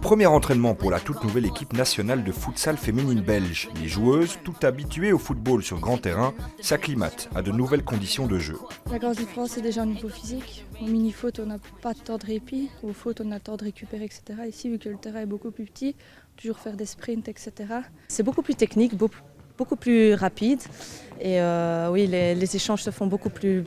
premier entraînement pour la toute nouvelle équipe nationale de futsal féminine belge. Les joueuses, toutes habituées au football sur grand terrain, s'acclimatent à de nouvelles conditions de jeu. La grosse différence, c'est déjà au niveau physique. Au mini-foot, on n'a pas de temps de répit. Au foot, on a le temps de récupérer, etc. Ici, vu que le terrain est beaucoup plus petit, toujours faire des sprints, etc. C'est beaucoup plus technique, beaucoup plus rapide. Et oui, les échanges se font beaucoup plus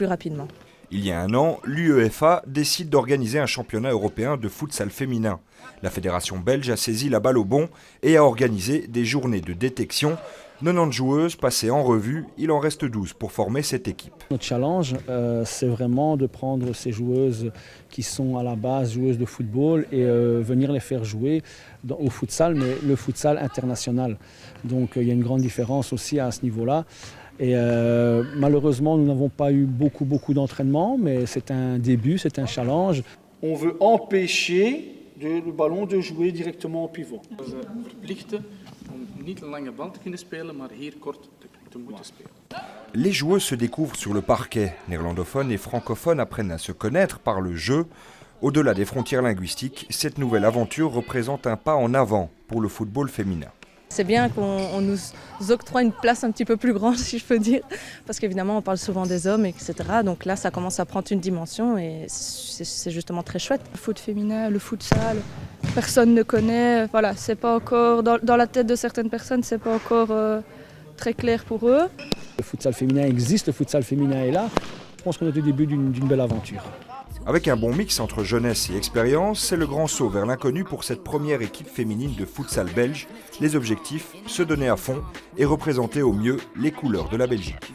rapidement. Il y a un an, l'UEFA décide d'organiser un championnat européen de futsal féminin. La fédération belge a saisi la balle au bond et a organisé des journées de détection. 90 joueuses passées en revue, il en reste 12 pour former cette équipe. Notre challenge, c'est vraiment de prendre ces joueuses qui sont à la base joueuses de football et venir les faire jouer au futsal, mais le futsal international. Donc il y a une grande différence aussi à ce niveau-là. Et malheureusement, nous n'avons pas eu beaucoup d'entraînement, mais c'est un début, c'est un challenge. On veut empêcher le ballon de jouer directement au pivot. Les joueuses se découvrent sur le parquet. Néerlandophones et francophones apprennent à se connaître par le jeu. Au-delà des frontières linguistiques, cette nouvelle aventure représente un pas en avant pour le football féminin. C'est bien qu'on nous octroie une place un petit peu plus grande, si je peux dire, parce qu'évidemment on parle souvent des hommes, etc. Donc là ça commence à prendre une dimension et c'est justement très chouette. Le foot féminin, le futsal, personne ne connaît, voilà, c'est pas encore, dans la tête de certaines personnes, c'est pas encore très clair pour eux. Le futsal féminin existe, le futsal féminin est là. Je pense qu'on est au début d'une belle aventure. Avec un bon mix entre jeunesse et expérience, c'est le grand saut vers l'inconnu pour cette première équipe féminine de futsal belge. Les objectifs, se donner à fond et représenter au mieux les couleurs de la Belgique.